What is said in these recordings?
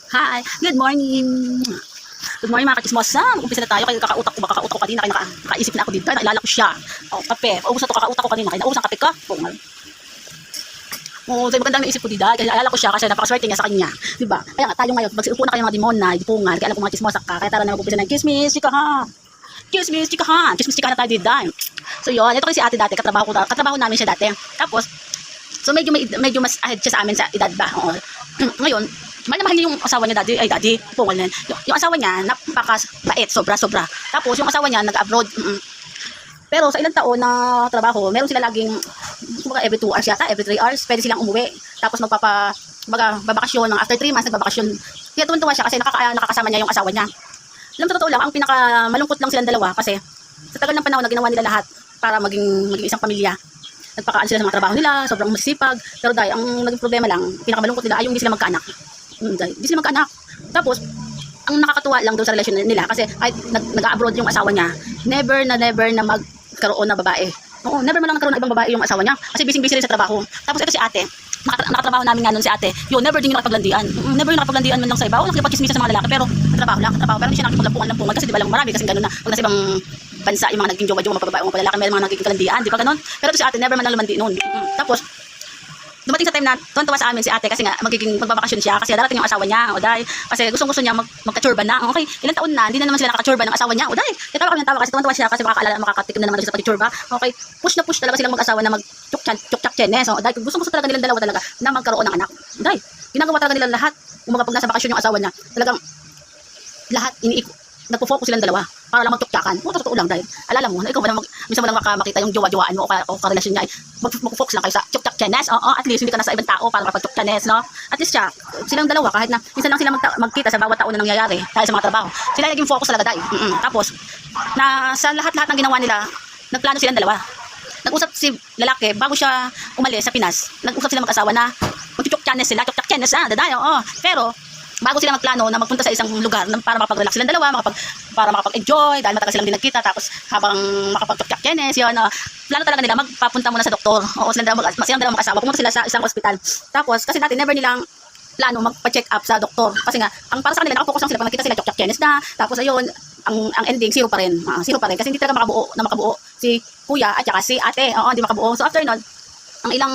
Hi, good morning. Good morning mga kachismosa. Mag-umpisa na tayo. Kaya kakautak ko ba? Kakautak ko kanina. Kaya nakaisip na ako dito. Nakilala ko siya. O, kape. Paubos na to kakautak ko kanina. Kaya naubos ang kape ka. Pungal. O, so magandang naisip ko dito. Kaya naalala ko siya kasi napakaswerte niya sa kanya. Diba? Kaya nga tayo ngayon. Magsiupo na kayo mga demona. Pungal. Kaya alam ko mga chismosa ka. Kaya tara na mag-umpisa ng chismis. Chika ha. Chismis, chika ha. Chismis, chika na tayo dito. So yun. Ito kasi si ate dati. Katrabaho namin siya dati. Tapos, so medyo mas ahead siya sa amin sa edad ba. Oo. Ngayon, mahal na mahal niya yung asawa niya daddy, pungal na. Yung asawa niya, napakabait, sobra. Tapos, yung asawa niya, nag-abroad. Pero sa ilang taon na trabaho, meron sila laging, every 2 hours yata, every 3 hours, pwede silang umuwi. Tapos babakasyon, after 3 months, nagbabakasyon. Kaya tuwan-tuwa siya kasi nakakasama niya yung asawa niya. Alam, sa totoo lang, ang pinakamalungkot lang silang dalawa kasi sa tagal ng panahon na ginawa nila lahat para maging isang pamilya. Nagpakaan sila sa mga trabaho nila, sobrang masipag. Pero dahil, ang naging problema lang, pinakamalungkot nila ay yung hindi sila magkaanak. Hindi sila magkaanak. Tapos, ang nakakatuwa lang doon sa relasyon nila kasi kahit nag-abroad yung asawa niya, never na magkaroon na babae. Oo, never man lang nagkaroon na ibang babae yung asawa niya kasi busy rin sa trabaho. Tapos ito si ate, nakatrabaho namin nga nun si ate, yun, never din yung nakapaglandian. Never yung nakapaglandian man lang sa iba. O nakipagchismisa sa mga lalaki, pero katrabaho lang. Pero hindi siya nakipaglampungan kasi di ba lang marami kasi gano'n na. Pag nasa ibang bansa, yung mga naging jowa-jowa, mga babae, mga lalaki, may mga naging kalandian, di ba gano'n? Pero ito si ate, never man lang lumandi noon. Tapos, dumating sa time na tuwan-tuwa sa amin si ate kasi nga magbabakasyon siya kasi darating yung asawa niya o dahil kasi gusto niya magka-churban na. Okay, ilang taon na hindi na naman sila nakaka-churban ng asawa niya o dahil kaya kami natawa kasi tuwan-tuwa siya kasi makakatikim na naman siya sa pag-churba. Okay, push talaga silang mag-asawa na mag-chuk-chak chenes. O dahil gusto talaga nilang dalawa talaga na magkaroon ng anak. Dahil ginagawa talaga nilang lahat. Kung pag nasa bakasyon yung asawa niya, talagang lahat nagpo-focus silang dalawa para lang magtukyakan. Totoo lang dahil alala mo na ikaw minsan mo lang makita yung jowa-jowaan mo o karelasyon niya ay mag-focus lang kayo sa tukyak chenes. Oo, at least hindi ka nasa ibang tao para makapagtukyanes, no? At least silang dalawa kahit na minsan lang sila magkita sa bawat taon na nangyayari dahil sa mga trabaho. Sila naging focus talaga dahil. Tapos sa lahat-lahat ng ginawa nila, nagplano silang dalawa. Nag-usap si lalaki bago siya umalis sa Pinas. Nag-usap sila mag-asawa na magtukyanes sila, tukyak chenes dadayo. Pero bago sila magplano na magpunta sa isang lugar para makapag-relax silang dalawa, para makapag-enjoy dahil matagal silang din nagkita, tapos habang makapag-tukyak-chenes, yun, plano talaga nila magpapunta muna sa doktor. Oo, silang dalawa mag-asawa, pumunta sila sa isang ospital. Tapos, kasi dati never nilang plano magpa-check up sa doktor. Kasi nga, ang para sa kanila, nakafocus lang sila pag nakita sila tukyak-chenes na, tapos ayun, ang ending, zero pa rin. Kasi hindi talaga makabuo si kuya at saka si ate. Oo, hindi makabuo. So after nun, ang ilang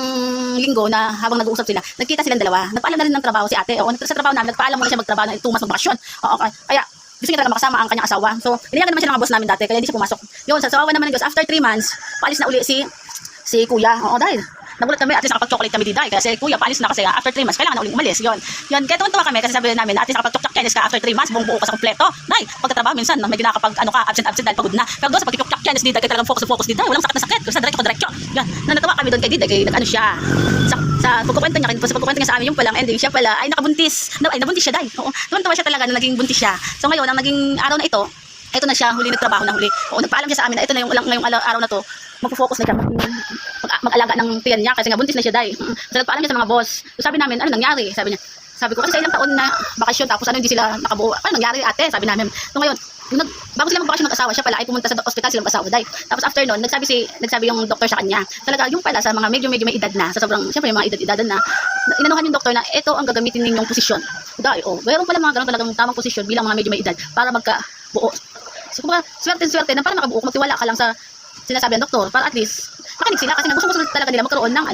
linggo na habang nag-uusap sila, nagkita silang dalawa. Nagpaalam na rin ng trabaho si ate. O, sa trabaho namin, nagpaalam muna siya magtrabaho ng 2 months magbakasyon. Oo, kaya gusto niya talaga makasama ang kanyang asawa. So, iniyagan naman siya ng mga boss namin dati, kaya hindi siya pumasok. Yun, sa sawawan naman ng Diyos, after 3 months, paalis na uli si kuya. Oo, dahil nagulat kami, at least nakapag-chocolate kami di dahil kasi kuya paalis na kasi after 3 months kailangan na uling umalis. Yun, kaya tuwan-tuwa kami kasi sabi namin at least nakapag-chocolate ka after 3 months buong buo ka sa kompleto. Dahil pagkatrabaho minsan medyo nakakapag absent dahil pagod na. Pero doon sa pag-chocolate di dahil talagang focus di dahil walang sakit na sakit kasi diretso. Yan, natawa kami doon kay Dida kay nag-ano siya sa pagkukwento niya sa amin yung palang ending siya pala ay nabuntis siya dahil. Oo, tuwan-tuwa siya talaga na naging buntis siya. So ngayon ang naging araw na ito na siya, huli nagtrabaho na huli. Oo, nagpaalam siya sa amin na ito na ngayong araw na to, magpo-focus na siya, mag-alaga ng tiyan niya kasi nga buntis na siya dahil. So nagpaalam siya sa mga boss. So sabi namin, ano nangyari? Sabi ko kasi sa ilang taon na bakasyon tapos hindi sila nakabuo. Ano nangyari ate? Sabi namin. So ngayon, bago sila magbakasyon mag-asawa siya pala ay pumunta sa ospital silang mag-asawa dahil. Tapos after nun, nagsabi yung doktor sa kanya. Talaga yung pala sa mga medyo may edad na, sa sobrang, siyempre yung mga edad na, inanuhan yung doktor na ito ang gagamitin ninyong posisyon. Dahil, mayroon pala mga ganun talagang tamang posisyon bilang mga medyo may edad para magkabuo. So kumbaga, swerte na para makabuo, magtiwala ka lang sa sinasabi ng doktor para at least makinig sila kasi gusto talaga nila magkaroon ng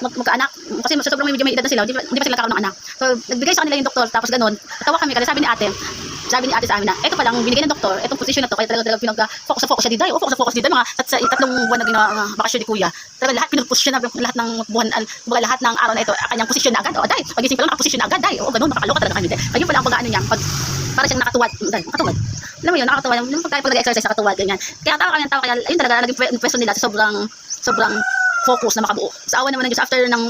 magkaanak kasi sa sobrang medyo may edad na sila, hindi pa sila nagkaroon ng anak. So nagbigay sa kanila yung doktor tapos ganun. Natawa kami kasi sabi ni ate sa amin na ito palang binigay ng doktor, itong posisyon na to kaya talaga pinag-focus siya di dahil. Focus din mga sa 3 buwan na bakasyon ni kuya. Talaga lahat pinag-push siya na lahat ng buwan, lahat ng araw na ito kanyang posisyon na agad. Dahil pagising ko lang naka-posisyon na agad dahil. Ganun, nakakaloka talaga kami. Kaya yun pala ang pag-ano niya, para siyang nakatuwad. Alam mo yun, nakakatuwa. Yung pag nag-exercise, nakatuwad, ganyan. Kaya tawa kaya ayun talaga, naging pwesto nila sa sobrang focus na makabuo. Sa awa naman ng Diyos, after ng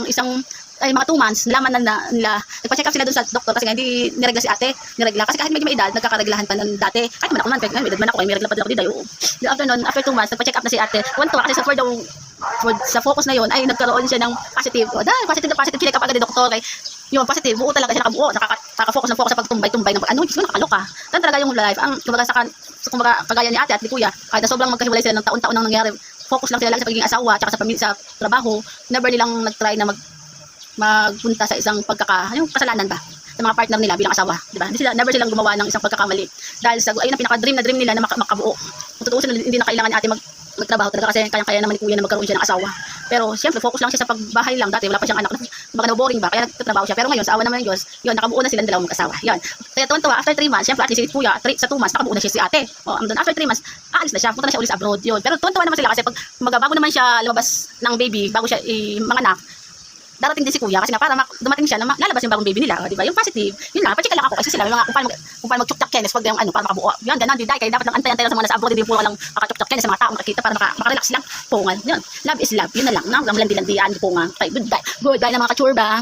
mga 2 months, nalaman na nila, nagpa-check up sila doon sa doktor kasi nga hindi niregla si ate, kasi kahit medyo may edad, nagkakareglahan pa ng dati. Kahit man ako man, may edad man ako, may regla pa din ako dito. After 2 months, nagpa-check up na si ate. Tuwan-tuwa kasi sa focus na yun ay nagkaroon siya ng positive. Dahil positive check up agad ng doktor kay yung positive, buo talaga siya nakabuo, nakaka-focus sa pagtumbay-tumbay ng nakakaloka. Tan talaga yung life. Ang kumbaga kagaya ni ate at ni kuya, kahit na sobrang magkahiwalay sila ng taon-taon nang nangyari, focus lang sila lagi sa pagiging asawa at sa pamilya, sa trabaho. Never nilang nag-try na magpunta sa isang kasalanan ba. sa mga partner nila bilang asawa, di ba? Never silang gumawa ng isang pagkakamali. Dahil sa ayun ang pinaka-dream na dream nila na makabuo. Kung tutuusin, hindi na kailangan ni ate magtrabaho talaga kasi kaya naman ni kuya na magkaroon siya ng asawa. Pero siyempre focus lang siya sa pagbahay lang. Dati wala pa siyang anak. Baka boring ba? Kaya nagtatrabaho siya. Pero ngayon sa awa naman ng Diyos, yun, nakabuo na silang dalawang mag-asawa. Yun. Kaya tuwan-tuwa, after 3 months, siyempre at least si kuya, sa 2 months, nakabuo na siya si ate. O, after 3 months, aalis na siya. Punta na siya ulit sa abroad. Yun. Pero tuwan-tuwa naman sila kasi pag bago naman siya lumabas ng baby, bago siya manganak, darating din si kuya kasi nga para dumating siya na lalabas yung bagong baby nila, di ba? Yung positive, yun lang, pa-check lang ako kasi sila may mga kung paano mag-chuk-chak kenes pag yung para makabuo. Yan, ganun din dahil kaya dapat lang antay-antay lang sa mga nasa abroad, hindi puro lang maka-chuk-chak kenes sa mga tao makikita para maka-relax lang. Pungan. Yun. Love is love. Yun na lang. Nang landi-landian, pungan. Okay, goodbye. Goodbye na mga kachurba.